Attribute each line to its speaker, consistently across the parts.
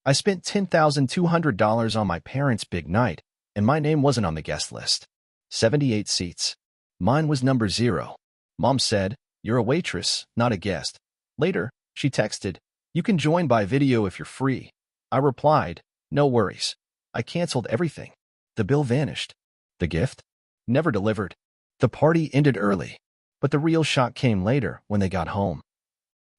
Speaker 1: I spent $10,200 on my parents' big night, and my name wasn't on the guest list. 78 seats. Mine was number 0. Mom said, "You're a waitress, not a guest." Later, she texted, "You can join by video if you're free." I replied, "No worries." I canceled everything. The bill vanished. The gift? Never delivered. The party ended early, but the real shock came later when they got home.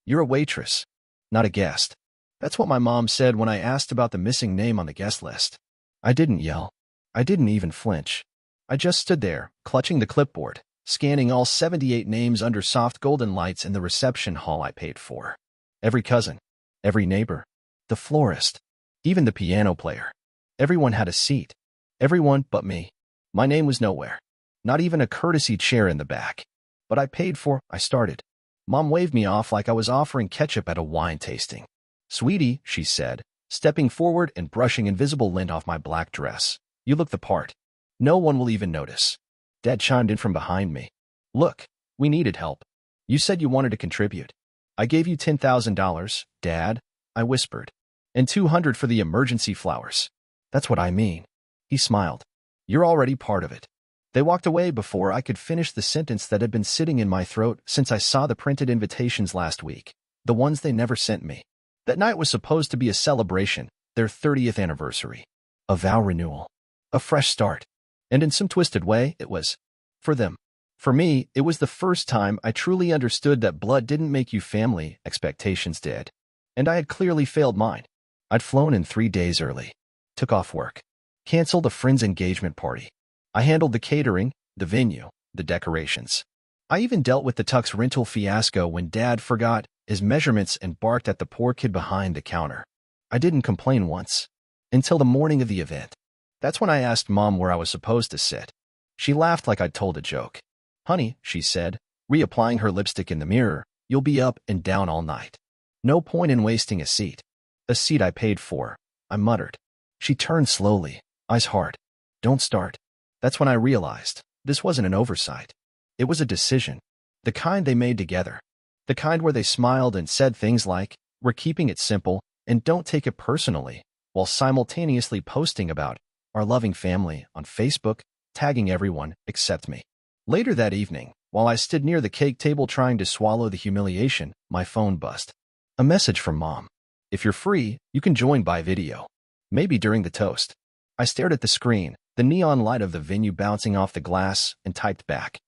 Speaker 1: "You're a waitress, not a guest." That's what my mom said when I asked about the missing name on the guest list. I didn't yell. I didn't even flinch. I just stood there, clutching the clipboard, scanning all 78 names under soft golden lights in the reception hall I paid for. Every cousin, every neighbor, the florist, even the piano player. Everyone had a seat. Everyone but me. My name was nowhere. Not even a courtesy chair in the back. But I paid for. I started. Mom waved me off like I was offering ketchup at a wine tasting. "Sweetie," she said, stepping forward and brushing invisible lint off my black dress. "You look the part. No one will even notice." Dad chimed in from behind me. "Look, we needed help. You said you wanted to contribute. I gave you $10,000, Dad," I whispered, "and $200 for the emergency flowers." "That's what I mean." He smiled. "You're already part of it." They walked away before I could finish the sentence that had been sitting in my throat since I saw the printed invitations last week, the ones they never sent me. That night was supposed to be a celebration, their 30th anniversary. A vow renewal. A fresh start. And in some twisted way, it was. For them. For me, it was the first time I truly understood that blood didn't make you family, expectations did. And I had clearly failed mine. I'd flown in 3 days early. Took off work. Canceled a friend's engagement party. I handled the catering, the venue, the decorations. I even dealt with the tux rental fiasco when Dad forgot his measurements and barked at the poor kid behind the counter. I didn't complain once. Until the morning of the event. That's when I asked Mom where I was supposed to sit. She laughed like I'd told a joke. "Honey," she said, reapplying her lipstick in the mirror, "you'll be up and down all night. No point in wasting a seat." "A seat I paid for," I muttered. She turned slowly, eyes hard. "Don't start." That's when I realized this wasn't an oversight. It was a decision. The kind they made together. The kind where they smiled and said things like, "We're keeping it simple, and don't take it personally," while simultaneously posting about our loving family on Facebook, tagging everyone except me. Later that evening, while I stood near the cake table trying to swallow the humiliation, my phone buzzed. A message from Mom. "If you're free, you can join by video. Maybe during the toast." I stared at the screen, the neon light of the venue bouncing off the glass, and typed back,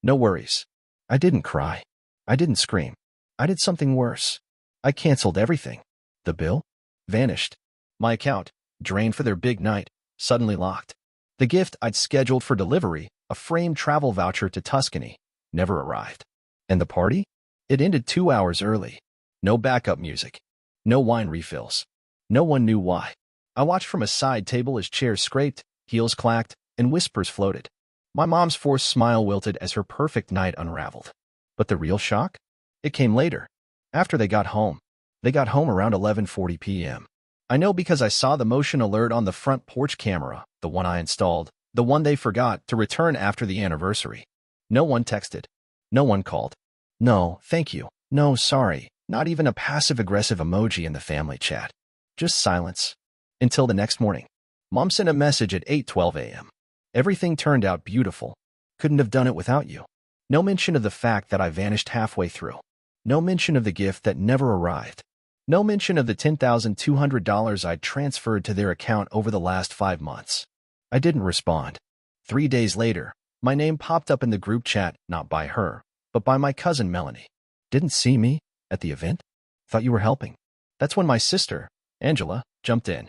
Speaker 1: "No worries." I didn't cry. I didn't scream. I did something worse. I canceled everything. The bill? Vanished. My account, drained for their big night, suddenly locked. The gift I'd scheduled for delivery, a framed travel voucher to Tuscany, never arrived. And the party? It ended 2 hours early. No backup music. No wine refills. No one knew why. I watched from a side table as chairs scraped, heels clacked, and whispers floated. My mom's forced smile wilted as her perfect night unraveled. But the real shock? It came later. After they got home. They got home around 11:40 p.m. I know because I saw the motion alert on the front porch camera, the one I installed, the one they forgot to return after the anniversary. No one texted. No one called. No, thank you. No, sorry. Not even a passive-aggressive emoji in the family chat. Just silence. Until the next morning. Mom sent a message at 8:12 a.m. "Everything turned out beautiful. Couldn't have done it without you." No mention of the fact that I vanished halfway through. No mention of the gift that never arrived. No mention of the $10,200 I'd transferred to their account over the last 5 months. I didn't respond. 3 days later, my name popped up in the group chat, not by her, but by my cousin Melanie. "Didn't see me at the event? Thought you were helping." That's when my sister, Angela, jumped in.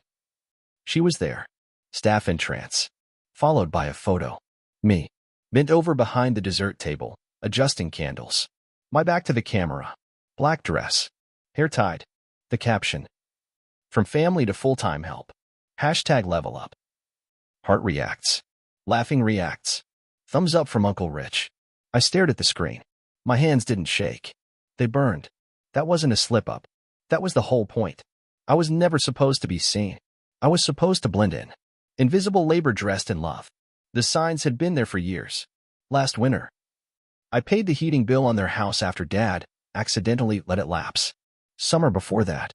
Speaker 1: She was there, staff in trance, followed by a photo. Me, bent over behind the dessert table, adjusting candles. My back to the camera. Black dress. Hair tied. The caption. "From family to full-time help. Hashtag level up." Heart reacts. Laughing reacts. Thumbs up from Uncle Rich. I stared at the screen. My hands didn't shake. They burned. That wasn't a slip-up. That was the whole point. I was never supposed to be seen. I was supposed to blend in. Invisible labor dressed in love. The signs had been there for years. Last winter. I paid the heating bill on their house after Dad accidentally let it lapse. Summer before that.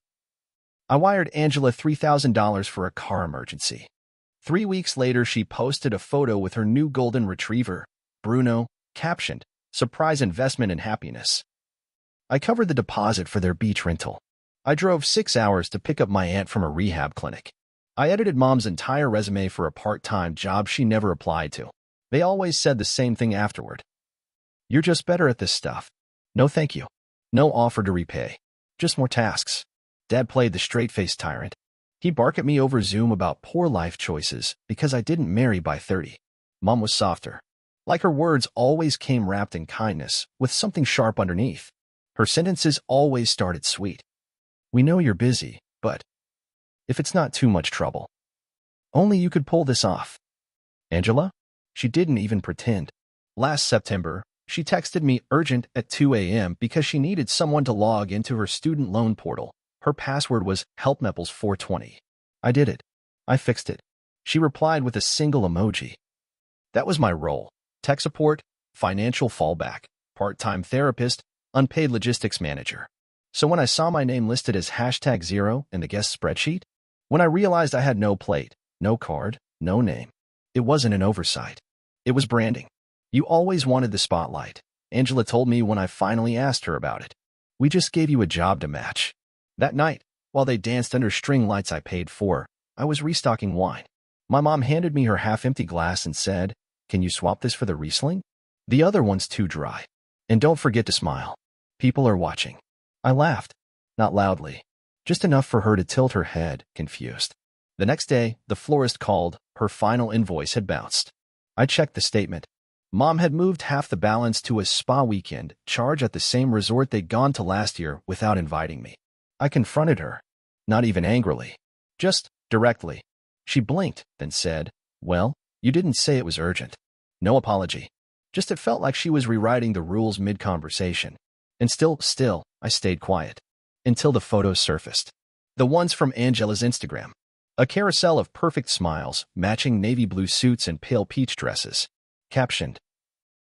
Speaker 1: I wired Angela $3,000 for a car emergency. 3 weeks later, she posted a photo with her new golden retriever, Bruno, captioned, "Surprise investment in happiness." I covered the deposit for their beach rental. I drove 6 hours to pick up my aunt from a rehab clinic. I edited Mom's entire resume for a part-time job she never applied to. They always said the same thing afterward. "You're just better at this stuff." No thank you. No offer to repay. Just more tasks. Dad played the straight-faced tyrant. He'd bark at me over Zoom about poor life choices because I didn't marry by 30. Mom was softer. Like her words always came wrapped in kindness, with something sharp underneath. Her sentences always started sweet. "We know you're busy, but if it's not too much trouble, only you could pull this off." Angela? She didn't even pretend. Last September, she texted me urgent at 2 a.m. because she needed someone to log into her student loan portal. Her password was helpmeples420. I did it. I fixed it. She replied with a single emoji. That was my role. Tech support, financial fallback, part-time therapist, unpaid logistics manager. So when I saw my name listed as #0 in the guest spreadsheet, when I realized I had no plate, no card, no name, it wasn't an oversight. It was branding. "You always wanted the spotlight," Angela told me when I finally asked her about it. "We just gave you a job to match." That night, while they danced under string lights I paid for, I was restocking wine. My mom handed me her half-empty glass and said, "Can you swap this for the Riesling? The other one's too dry. And don't forget to smile. People are watching." I laughed. Not loudly. Just enough for her to tilt her head, confused. The next day, the florist called. Her final invoice had bounced. I checked the statement. Mom had moved half the balance to a spa weekend charge at the same resort they'd gone to last year without inviting me. I confronted her. Not even angrily. Just directly. She blinked, then said, "Well, you didn't say it was urgent." No apology. Just it felt like she was rewriting the rules mid-conversation. And still, I stayed quiet. Until the photos surfaced. The ones from Angela's Instagram. A carousel of perfect smiles, matching navy blue suits and pale peach dresses. Captioned,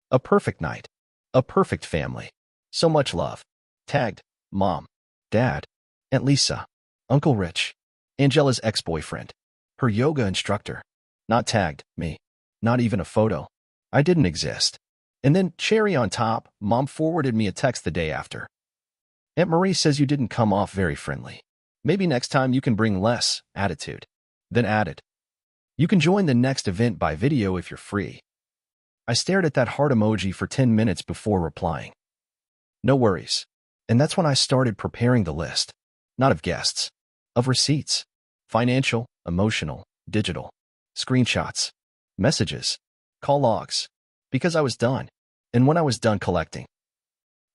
Speaker 1: "A perfect night. A perfect family. So much love." Tagged, Mom, Dad, Aunt Lisa, Uncle Rich, Angela's ex-boyfriend, her yoga instructor. Not tagged, me. Not even a photo. I didn't exist. And then, cherry on top, Mom forwarded me a text the day after. "Aunt Marie says you didn't come off very friendly. Maybe next time you can bring less attitude." Then added, "You can join the next event by video if you're free." I stared at that heart emoji for 10 minutes before replying. No worries. And that's when I started preparing the list. Not of guests. Of receipts. Financial, emotional, digital. Screenshots. Messages. Call logs. Because I was done. And when I was done collecting,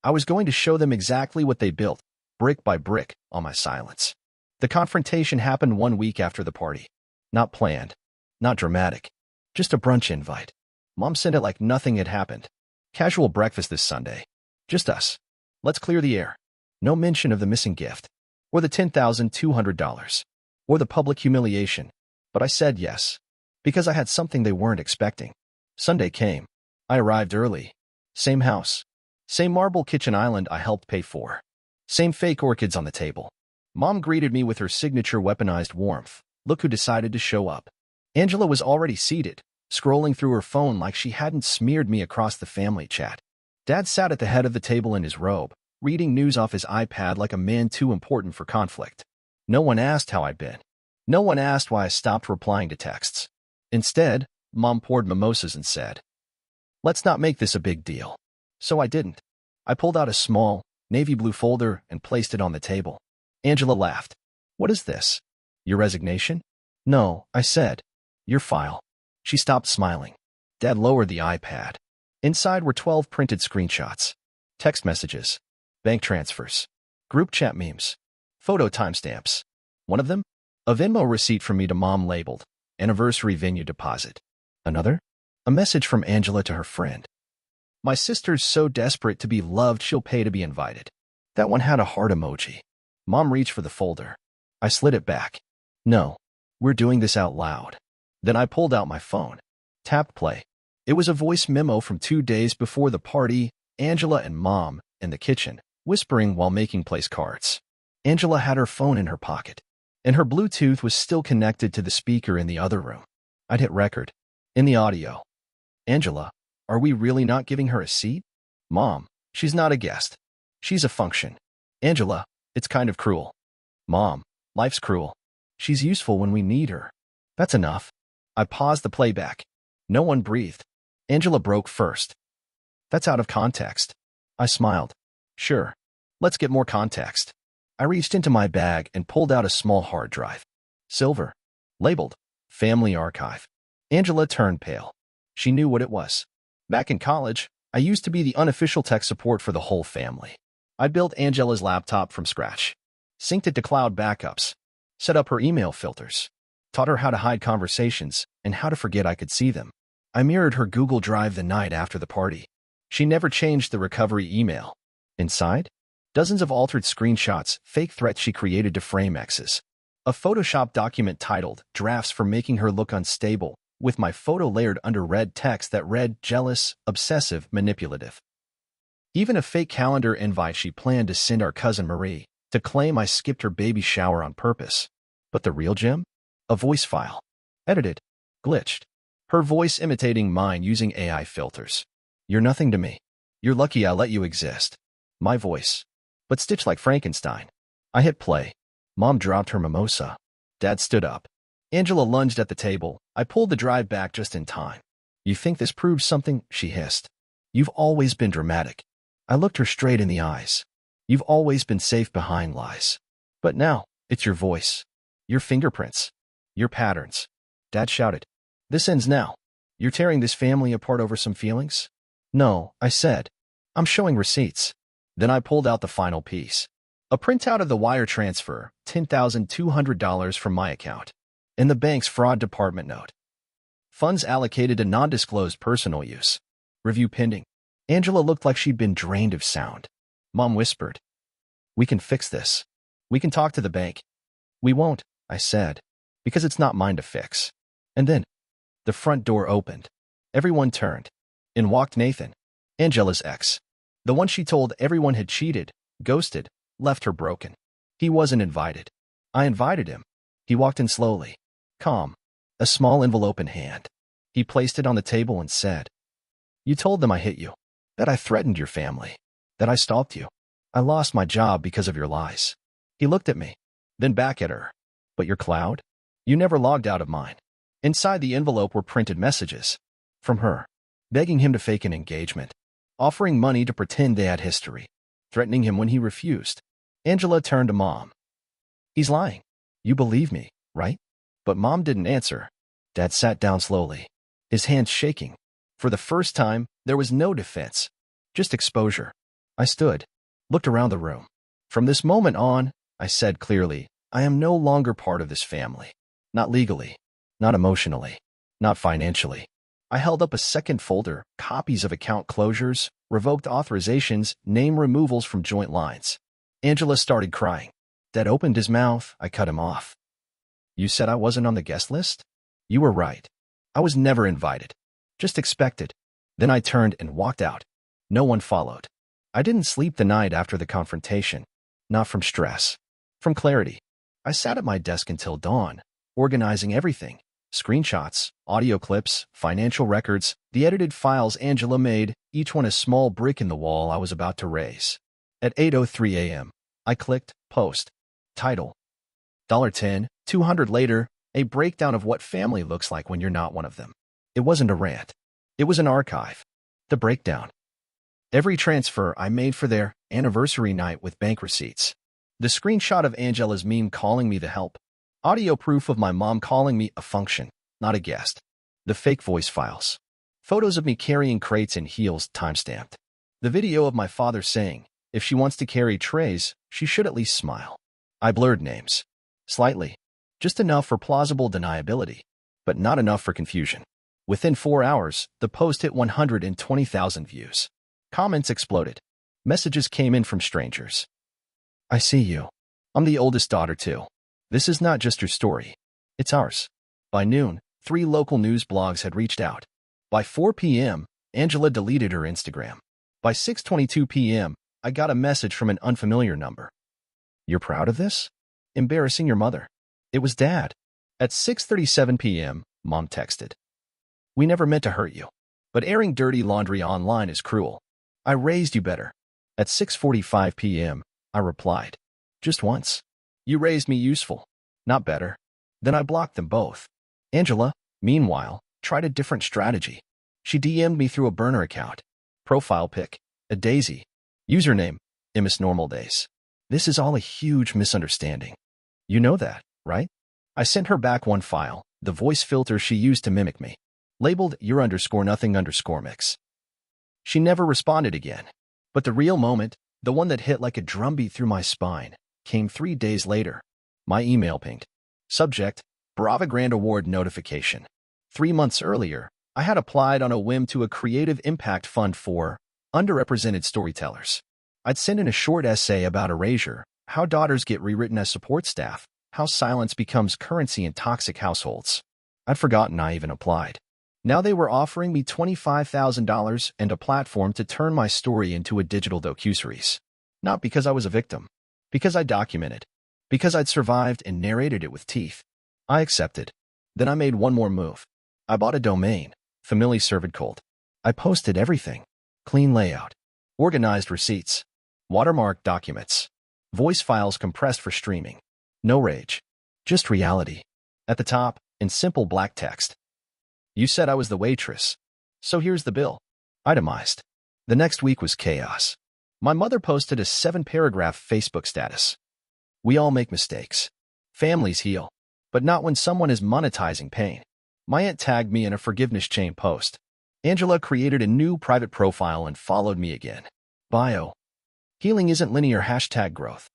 Speaker 1: I was going to show them exactly what they built, brick by brick, on my silence. The confrontation happened 1 week after the party. Not planned. Not dramatic. Just a brunch invite. Mom sent it like nothing had happened. Casual breakfast this Sunday. Just us. Let's clear the air. No mention of the missing gift. Or the $10,200. Or the public humiliation. But I said yes. Because I had something they weren't expecting. Sunday came. I arrived early. Same house. Same marble kitchen island I helped pay for. Same fake orchids on the table. Mom greeted me with her signature weaponized warmth. Look who decided to show up. Angela was already seated, scrolling through her phone like she hadn't smeared me across the family chat. Dad sat at the head of the table in his robe, reading news off his iPad like a man too important for conflict. No one asked how I'd been. No one asked why I stopped replying to texts. Instead, Mom poured mimosas and said, "Let's not make this a big deal." So I didn't. I pulled out a small, navy blue folder and placed it on the table. Angela laughed. "What is this? Your resignation?" "No," I said. "Your file." She stopped smiling. Dad lowered the iPad. Inside were 12 printed screenshots. Text messages. Bank transfers. Group chat memes. Photo timestamps. One of them? A Venmo receipt from me to Mom labeled, "Anniversary venue deposit." Another? A message from Angela to her friend. "My sister's so desperate to be loved she'll pay to be invited." That one had a heart emoji. Mom reached for the folder. I slid it back. "No, we're doing this out loud." Then I pulled out my phone. Tapped play. It was a voice memo from 2 days before the party, Angela and Mom, in the kitchen, whispering while making place cards. Angela had her phone in her pocket. and her Bluetooth was still connected to the speaker in the other room. I'd hit record. In the audio. Angela, are we really not giving her a seat? Mom, she's not a guest. She's a function. Angela, it's kind of cruel. Mom, life's cruel. She's useful when we need her. That's enough. I paused the playback. No one breathed. Angela broke first. That's out of context. I smiled. Sure. Let's get more context. I reached into my bag and pulled out a small hard drive. Silver. Labeled. Family Archive. Angela turned pale. She knew what it was. Back in college, I used to be the unofficial tech support for the whole family. I built Angela's laptop from scratch, synced it to cloud backups, set up her email filters, taught her how to hide conversations and how to forget I could see them. I mirrored her Google Drive the night after the party. She never changed the recovery email. Inside? Dozens of altered screenshots, fake threats she created to frame exes. A Photoshop document titled Drafts for Making Her Look Unstable, with my photo layered under red text that read jealous, obsessive, manipulative. Even a fake calendar invite she planned to send our cousin Marie to claim I skipped her baby shower on purpose. But the real gem? A voice file. Edited. Glitched. Her voice imitating mine using AI filters. You're nothing to me. You're lucky I let you exist. My voice. But stitched like Frankenstein. I hit play. Mom dropped her mimosa. Dad stood up. Angela lunged at the table. I pulled the drive back just in time. You think this proves something? She hissed. You've always been dramatic. I looked her straight in the eyes. You've always been safe behind lies. But now, it's your voice. Your fingerprints. Your patterns. Dad shouted. This ends now. You're tearing this family apart over some feelings? No, I said. I'm showing receipts. Then I pulled out the final piece. A printout of the wire transfer, $10,200 from my account. And the bank's fraud department note. Funds allocated to non-disclosed personal use. Review pending. Angela looked like she'd been drained of sound. Mom whispered. We can fix this. We can talk to the bank. We won't, I said, because it's not mine to fix. And then, the front door opened. Everyone turned. In walked Nathan, Angela's ex. The one she told everyone had cheated, ghosted, left her broken. He wasn't invited. I invited him. He walked in slowly. Calm, a small envelope in hand. He placed it on the table and said, You told them I hit you, that I threatened your family, that I stalked you. I lost my job because of your lies. He looked at me, then back at her. But your cloud? You never logged out of mine. Inside the envelope were printed messages. From her, begging him to fake an engagement, offering money to pretend they had history, threatening him when he refused. Angela turned to Mom. He's lying. You believe me, right? But Mom didn't answer. Dad sat down slowly, his hands shaking. For the first time, there was no defense, just exposure. I stood, looked around the room. From this moment on, I said clearly, I am no longer part of this family. Not legally, not emotionally, not financially. I held up a second folder, copies of account closures, revoked authorizations, name removals from joint lines. Angela started crying. Dad opened his mouth. I cut him off. You said I wasn't on the guest list? You were right. I was never invited. Just expected. Then I turned and walked out. No one followed. I didn't sleep the night after the confrontation. Not from stress. From clarity. I sat at my desk until dawn, organizing everything. Screenshots, audio clips, financial records, the edited files Angela made, each one a small brick in the wall I was about to raise. At 8:03 a.m., I clicked Post. Title. $10, 200 later, a breakdown of what family looks like when you're not one of them. It wasn't a rant. It was an archive. The breakdown. Every transfer I made for their anniversary night with bank receipts. The screenshot of Angela's meme calling me the help. Audio proof of my mom calling me a function, not a guest. The fake voice files. Photos of me carrying crates and heels timestamped. The video of my father saying, if she wants to carry trays, she should at least smile. I blurred names. Slightly. Just enough for plausible deniability, but not enough for confusion. Within 4 hours, the post hit 120,000 views. Comments exploded. Messages came in from strangers. I see you. I'm the oldest daughter too. This is not just your story. It's ours. By noon, 3 local news blogs had reached out. By 4 p.m., Angela deleted her Instagram. By 6:22 p.m., I got a message from an unfamiliar number. You're proud of this? Embarrassing your mother. It was Dad. At 6:37 p.m., Mom texted. We never meant to hurt you, but airing dirty laundry online is cruel. I raised you better. At 6:45 p.m., I replied. Just once. You raised me useful, not better. Then I blocked them both. Angela, meanwhile, tried a different strategy. She DM'd me through a burner account. Profile pic, a daisy. Username, Imus Normal Days. This is all a huge misunderstanding. You know that, right? I sent her back one file, the voice filter she used to mimic me, labeled your_nothing_mix. She never responded again. But the real moment, the one that hit like a drumbeat through my spine, came 3 days later. My email pinged. Subject, Brava Grand Award notification. 3 months earlier, I had applied on a whim to a creative impact fund for underrepresented storytellers. I'd sent in a short essay about erasure, how daughters get rewritten as support staff, how silence becomes currency in toxic households. I'd forgotten I even applied. Now they were offering me $25,000 and a platform to turn my story into a digital docuseries. Not because I was a victim. Because I documented. Because I'd survived and narrated it with teeth. I accepted. Then I made one more move. I bought a domain, Family Served Cold. I posted everything. Clean layout. Organized receipts. Watermarked documents. Voice files compressed for streaming. No rage. Just reality. At the top, in simple black text. You said I was the waitress. So here's the bill. Itemized. The next week was chaos. My mother posted a 7-paragraph Facebook status. We all make mistakes. Families heal. But not when someone is monetizing pain. My aunt tagged me in a forgiveness chain post. Angela created a new private profile and followed me again. Bio. Healing isn't linear #growth.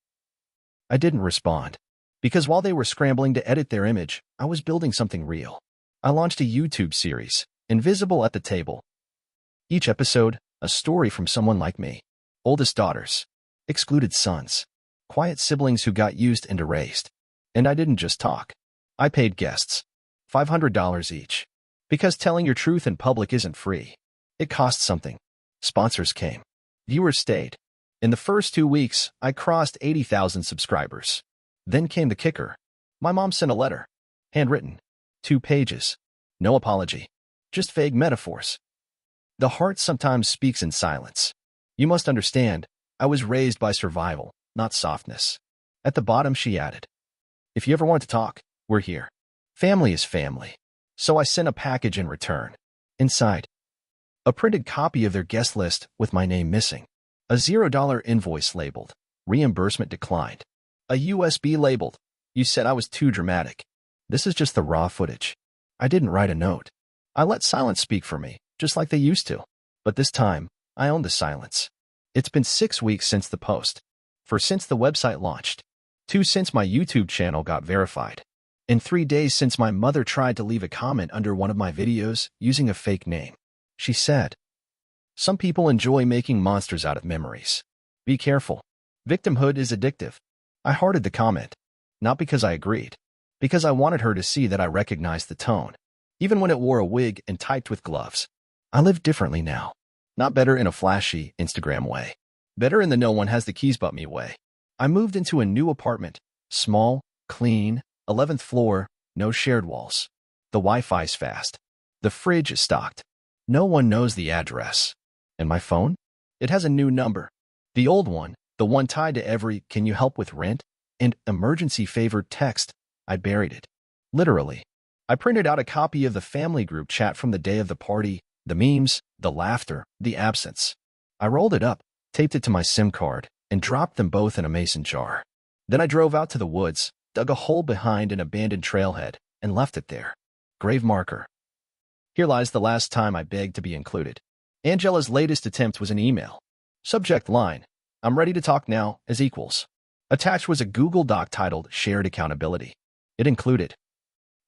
Speaker 1: I didn't respond. Because while they were scrambling to edit their image, I was building something real. I launched a YouTube series, Invisible at the Table. Each episode, a story from someone like me. Oldest daughters. Excluded sons. Quiet siblings who got used and erased. And I didn't just talk. I paid guests. $500 each. Because telling your truth in public isn't free. It costs something. Sponsors came. Viewers stayed. In the first 2 weeks, I crossed 80,000 subscribers. Then came the kicker. My mom sent a letter. Handwritten. 2 pages. No apology. Just vague metaphors. The heart sometimes speaks in silence. You must understand, I was raised by survival, not softness. At the bottom she added, if you ever want to talk, we're here. Family is family. So I sent a package in return. Inside, a printed copy of their guest list with my name missing. A $0 invoice labeled, reimbursement declined. A USB labeled, you said I was too dramatic. This is just the raw footage. I didn't write a note. I let silence speak for me, just like they used to. But this time, I own the silence. It's been 6 weeks since the post. 4 since the website launched. 2 since my YouTube channel got verified. And 3 days since my mother tried to leave a comment under one of my videos using a fake name. She said, some people enjoy making monsters out of memories. Be careful. Victimhood is addictive. I hearted the comment. Not because I agreed. Because I wanted her to see that I recognized the tone. Even when it wore a wig and typed with gloves. I live differently now. Not better in a flashy Instagram way. Better in the no one has the keys but me way. I moved into a new apartment. Small, clean, 11th floor, no shared walls. The Wi-Fi's fast. The fridge is stocked. No one knows the address. And my phone? It has a new number. The old one, the one tied to every "can you help with rent?" and "emergency favor" text, I buried it. Literally. I printed out a copy of the family group chat from the day of the party, the memes, the laughter, the absence. I rolled it up, taped it to my SIM card, and dropped them both in a mason jar. Then I drove out to the woods, dug a hole behind an abandoned trailhead, and left it there. Grave marker. Here lies the last time I begged to be included. Angela's latest attempt was an email. Subject line, I'm ready to talk now, as equals. Attached was a Google Doc titled Shared Accountability. It included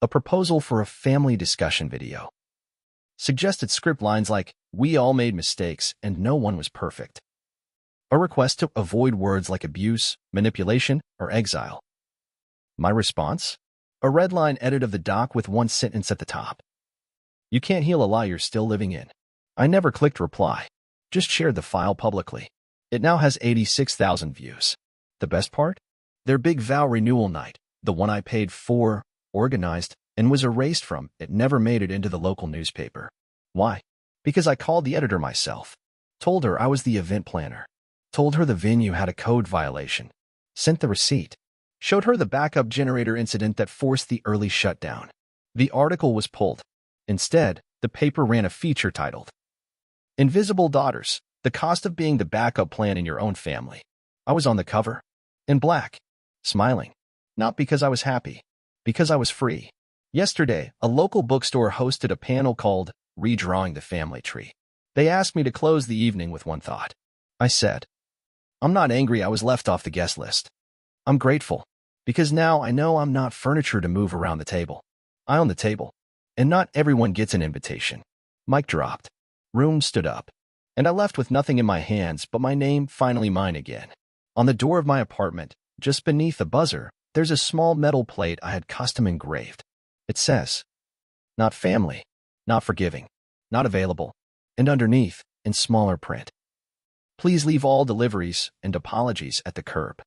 Speaker 1: a proposal for a family discussion video. Suggested script lines like, we all made mistakes and no one was perfect. A request to avoid words like abuse, manipulation, or exile. My response? A red line edit of the doc with one sentence at the top. You can't heal a lie you're still living in. I never clicked reply. Just shared the file publicly. It now has 86,000 views. The best part? Their big vow renewal night, The one I paid for, organized, and was erased from. It never made it into the local newspaper. Why? Because I called the editor myself. Told her I was the event planner. Told her the venue had a code violation. Sent the receipt. Showed her the backup generator incident that forced the early shutdown. The article was pulled. Instead, the paper ran a feature titled, "Invisible Daughters, the Cost of Being the Backup Plan in Your Own Family." I was on the cover, in black, smiling. Not because I was happy, because I was free. Yesterday, a local bookstore hosted a panel called Redrawing the Family Tree. They asked me to close the evening with one thought. I said, I'm not angry I was left off the guest list. I'm grateful, because now I know I'm not furniture to move around the table. I own the table, and not everyone gets an invitation. Mic dropped. Room stood up, and I left with nothing in my hands but my name finally mine again. On the door of my apartment, just beneath the buzzer, there's a small metal plate I had custom engraved. It says, not family, not forgiving, not available, and underneath, in smaller print, please leave all deliveries and apologies at the curb.